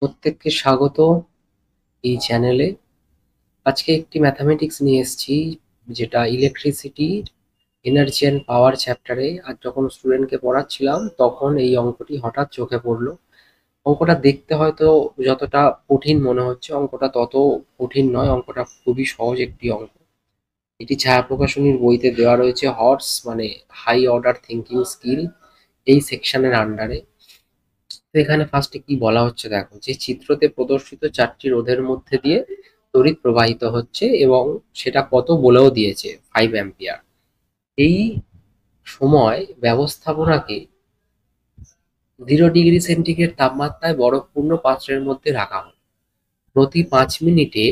প্রত্যেককে স্বাগত এই চ্যানেলে। আজকে একটি ম্যাথামেটিক্স নিয়ে এসেছি, যেটা ইলেকট্রিসিটি, এনার্জি অ্যান্ড পাওয়ার চ্যাপ্টারে। আর যখন স্টুডেন্টকে পড়াচ্ছিলাম তখন এই অঙ্কটি হঠাৎ চোখে পড়লো। অঙ্কটা দেখতে হয়তো যতটা কঠিন মনে হচ্ছে, অঙ্কটা তত কঠিন নয়। অঙ্কটা খুবই সহজ একটি অঙ্ক। এটি ছায়া প্রকাশনীর বইতে দেওয়া রয়েছে, হর্স মানে হাই অর্ডার থিঙ্কিং স্কিল, এই সেকশনের আন্ডারে। তো এখানে ফার্স্টে কি বলা হচ্ছে দেখো, যে চিত্রতে প্রদর্শিত চারটি রোধের মধ্যে দিয়ে তড়িৎ প্রবাহিত হচ্ছে এবং সেটা কত বলেও দিয়েছে 5 অ্যাম্পিয়ার। এই সময় ব্যবস্থাপনাকে 0 ডিগ্রি সেন্টিগ্রেড তাপমাত্রায় বরফপূর্ণ পাত্রের মধ্যে রাখা হয়। প্রতি 5 মিনিটে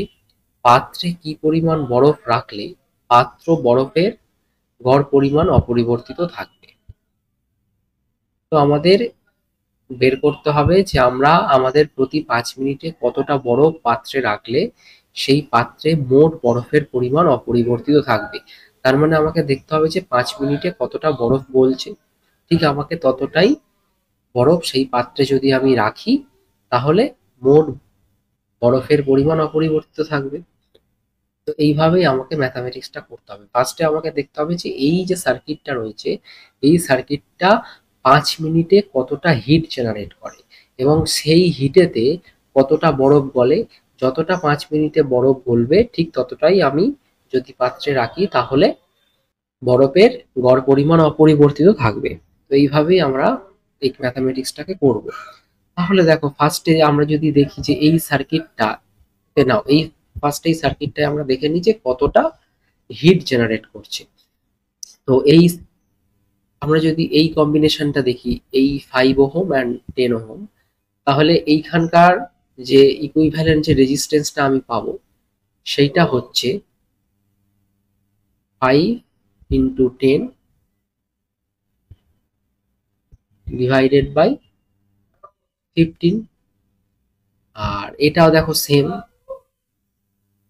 পাত্রে কি পরিমাণ বরফ রাখলে পাত্র বরফের গড় পরিমাণ অপরিবর্তিত থাকবে। তো আমাদের বের করতে হবে যে আমরা আমাদের প্রতি 5 মিনিটে কতটা বরফ পাত্রে রাখলে সেই পাত্রে মোট বরফের পরিমাণ অপরিবর্তিত থাকবে। তার মানে আমাকে দেখতে হবে যে 5 মিনিটে কতটা বরফ গলছে, ঠিক আমাকে ততটাই বরফ সেই পাত্রে যদি আমি রাখি, তাহলে মোট বরফের পরিমাণ অপরিবর্তিত থাকবে। তো এইভাবেই আমাকে ম্যাথামেটিক্সটা করতে হবে। ফার্স্টে আমাকে দেখতে হবে যে এই যে সার্কিটটা রয়েছে, এই সার্কিটটা 5 মিনিটে কতটা হিট জেনারেট করে এবং সেই হিটেতে কতটা বরফ গলে। যতটা 5 মিনিটে বরফ গলবে ঠিক ততটাই আমি যদি পাত্রে রাখি, তাহলে বরফের গড় পরিমাণ অপরিবর্তিত থাকবে। তো এইভাবেই আমরা এই ম্যাথামেটিক্সটাকে করব। তাহলে দেখো, ফার্স্টে আমরা যদি দেখি যে এই সার্কিটটা নাও, এই ফার্স্ট এই সার্কিটটায় আমরা দেখে নিই যে কতটা হিট জেনারেট করছে। তো এই আমরা যদি এই কম্বিনেশনটা দেখি, এই 5 ওহম অ্যান্ড 10 ওহম, তাহলে এইখানকার যে ইকুইভ্যালেন্ট যে রেজিস্ট্যান্সটা আমি পাবো, সেইটা হচ্ছে 5 × 10 ডিভাইডেড বাই 15। আর এটাও দেখো সেম,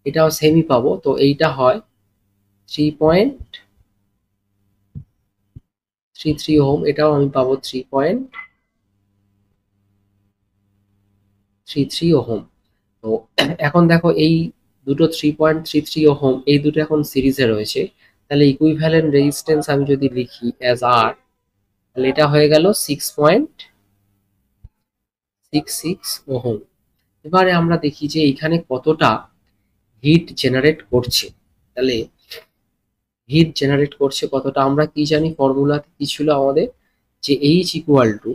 এটাও সেমই পাবো। তো এইটা হয় 3.33 ওহম, এটাও আমি পাবো 3.33 ওহম। তো এখন দেখো, এই দুটো 3.33 ওহম, এই দুটো এখন সিরিজে রয়েছে। তাহলে ইকুইভ্যালেন্ট রেজিস্ট্যান্স আমি যদি লিখি অ্যাজ আর, তাহলে এটা হয়ে গেল 6.66 ওহম। এবারে আমরা দেখি যে এখানে কতটা হিট জেনারেট করছে। তাহলে হিট জেনারেট করছে কতটা, আমরা কি জানি, ফর্মুলাতে কি ছিল আমাদের, যে H equal to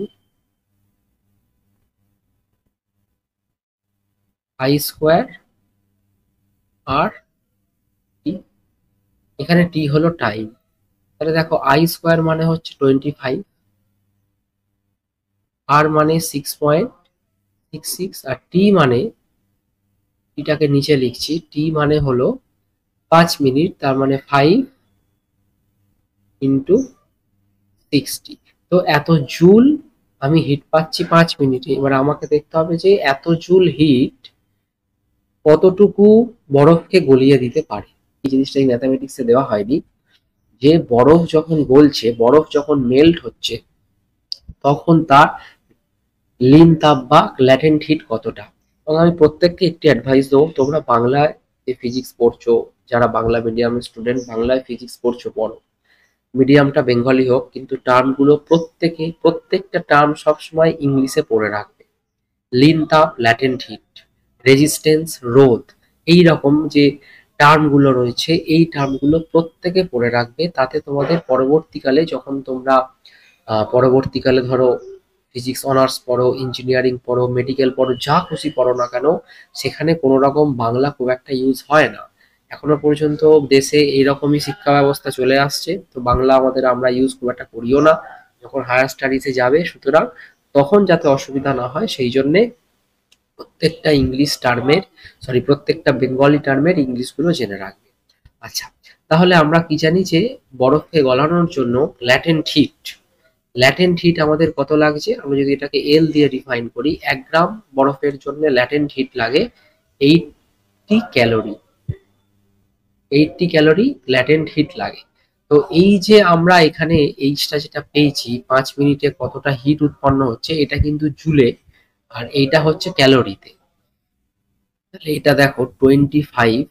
I square R T. এখানে টি হলো টাইম। তাহলে দেখো, আই স্কোয়ার মানে হচ্ছে 25, আর মানে 6.66, আর টি মানে, টিটাকে নিচে লিখছি, টি মানে হলো 5 মিনিট, তার মানে 5 × 60। তো এত জুল আমি হিট পাচ্ছি 5 মিনিটে। এবার আমাকে দেখতে হবে যে এত জুল হিট কতটুকু বরফকে গলিয়ে দিতে পারে। এই জিনিসটা এই ম্যাথামেটিক্সে দেওয়া হয়নি, যে বরফ যখন গলছে, বরফ যখন মেল্ট হচ্ছে, তখন তার লিন তাপ বা ল্যাটেন্ট হিট কতটা। এবং আমি প্রত্যেককে একটি অ্যাডভাইস দেবো, তোমরা বাংলায় যে ফিজিক্স পড়ছো, যারা বাংলা মিডিয়ামের স্টুডেন্ট, বাংলায় ফিজিক্স পড়ছো পড়ো, মিডিয়ামটা বেঙ্গলি হোক, কিন্তু টার্মগুলো প্রত্যেকটা টার্ম সবসময় ইংলিশে পড়ে রাখবে। লিন তাপ, ল্যাটেন্ট হিট, রেজিস্ট্যান্স, রোধ, এই রকম যে টার্মগুলো রয়েছে, এই টার্মগুলো প্রত্যেকে পড়ে রাখবে। তাতে তোমাদের পরবর্তীকালে যখন তোমরা পরবর্তীকালে ধরো ফিজিক্স অনার্স পড়ো, ইঞ্জিনিয়ারিং পড়ো, মেডিকেল পড়ো, যা খুশি পড়ো না কেন, সেখানে কোনো রকম বাংলা খুব একটা ইউজ হয় না। এখনো পর্যন্ত দেশে এইরকমই শিক্ষা ব্যবস্থা চলে আসছে, তো বাংলা আমরা ইউজ খুব একটা করিও না যখন হায়ার স্টাডিজে যাবে। সুতরাং তখন যাতে অসুবিধা না হয়, সেই জন্যে প্রত্যেকটা ইংলিশ টার্মের, সরি, প্রত্যেকটা বেঙ্গলি টার্মের ইংলিশগুলো জেনে রাখবে। আচ্ছা, তাহলে আমরা কি জানি যে বরফকে গলানোর জন্য ল্যাটেন্ট হিট আমাদের কত লাগছে। আমরা যদি এটাকে এল দিয়ে ডিফাইন করি, 1 গ্রাম বরফের জন্য ল্যাটেন্ট হিট লাগে 80 ক্যালোরি। 80 ক্যালোরি ল্যাটেন্ট হিট লাগে। তো এই যে আমরা এখানে এইচটা যেটা পেয়েছি, 5 মিনিটে কতটা হিট উৎপন্ন হচ্ছে, এটা কিন্তু জুলে আর এইটা হচ্ছে ক্যালোরিতে। তাহলে এটা দেখো 25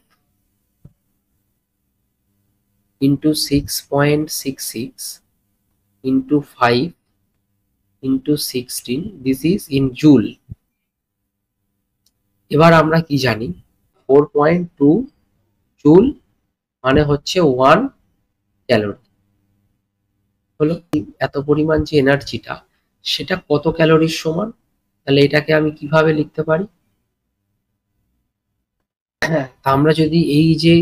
into 6.66 into 5 into 16, this is in joule. এবার আমরা কি জানি, 4.2 জুল মানে হচ্ছে 1 ক্যালোরি। হলো এত পরিমাণ যে এনার্জিটা, সেটা কত ক্যালোরির সমান? তাহলে এটাকে আমি কিভাবে লিখতে পারি? আমরা যদি এই যে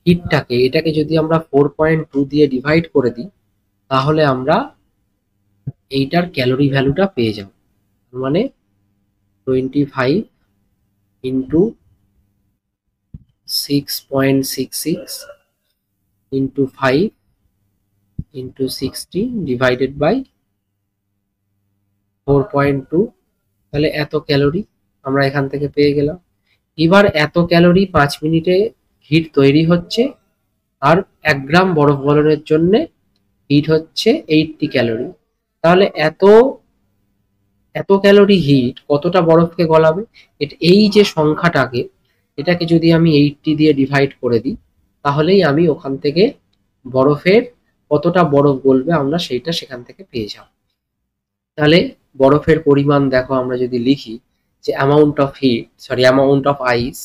হিটটাকে, এটাকে যদি আমরা 4.2 দিয়ে ডিভাইড করে দিই, তাহলে আমরা এইটার ক্যালোরি ভ্যালুটা পেয়ে যাব। মানে 25 into 6.66 into 5 into 60 divided by 4.2, তাহলে এত ক্যালোরি আমরা এখান থেকে পেয়ে গেলাম। এবার এত ক্যালোরি 5 মিনিটে হিট তৈরি হচ্ছে, আর 1 গ্রাম বরফ গলনের জন্য হিট হচ্ছে 80 ক্যালোরি। তাহলে এত এত ক্যালোরি হিট কতটা বরফকে গলাবে? এই যে সংখ্যাটাকে, এটাকে যদি আমি 80 দিয়ে ডিভাইড করে দিই, তাহলেই আমি ওখান থেকে বরফের কতটা বরফ গলবে আমরা সেইটা সেখান থেকে পেয়ে যাব। তাহলে বরফের পরিমাণ দেখো, আমরা যদি লিখি যে amount of ice,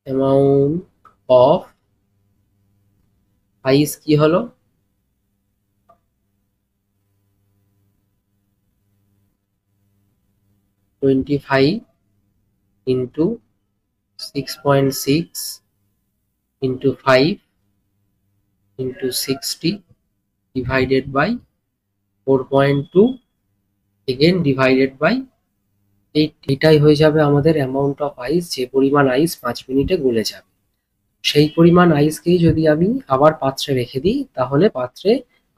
amount of ice কি হলো? 25 into 6.6 into 5 into 60 divided by 4.2 again divided by 8। এটাই হয়ে যাবে আমাদের অ্যামাউন্ট অফ আইস, যে পরিমাণ আইস 5 মিনিটে গলে যাবে। সেই পরিমাণ আইসকেই যদি আমি আবার পাত্রে রেখে দিই, তাহলে পাত্রে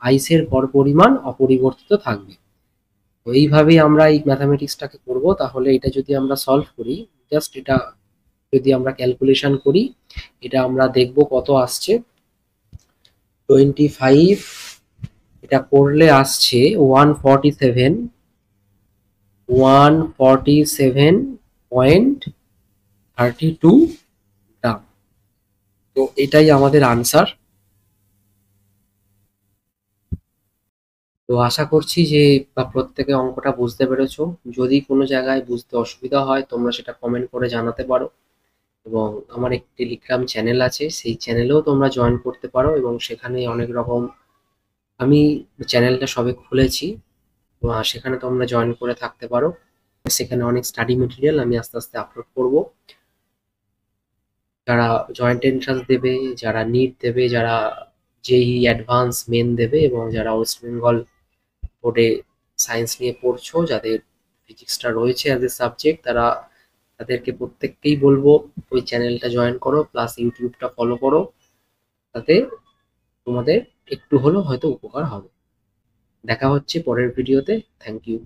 আইসের গড় পরিমাণ অপরিবর্তিত থাকবে। তো এইভাবেই আমরা এই ম্যাথামেটিক্সটাকে করব। তাহলে এটা যদি আমরা সলভ করি, জাস্ট এটা যদি আমরা ক্যালকুলেশন করি, এটা আমরা দেখব কত আসছে। 25 এটা করলে আসছে 147.32 গ্রাম। তো এটাই আমাদের আনসার। তো আশা করছি যে প্রত্যেকে অঙ্কটা বুঝতে পেরেছো। যদি কোনো জায়গায় বুঝতে অসুবিধা হয়, তোমরা সেটা কমেন্ট করে জানাতে পারো। এবং আমার একটি টেলিগ্রাম চ্যানেল আছে, সেই চ্যানেলেও তোমরা জয়েন করতে পারো, এবং সেখানে অনেক রকম, আমি চ্যানেলটা সবে খুলেছি, তো সেখানে তোমরা জয়েন করে থাকতে পারো। সেখানে অনেক স্টাডি মেটেরিয়াল আমি আস্তে আস্তে আপলোড করব। যারা জয়েন্ট এন্ট্রান্স দেবে, যারা নিট দেবে, যারা জেই অ্যাডভান্স মেন দেবে, এবং যারা ওয়েস্ট বেঙ্গল বোর্ডে সায়েন্স নিয়ে পড়ছো, যাদের ফিজিক্সটা রয়েছে অ্যাজ এ সাবজেক্ট, তাদেরকে প্রত্যেককেই বলবো ওই চ্যানেলটা জয়েন করো, প্লাস ইউটিউবটা ফলো করো। তাতে তোমাদের একটু হলেও হয়তো উপকার হবে। দেখা হচ্ছে পরের ভিডিওতে। Thank you.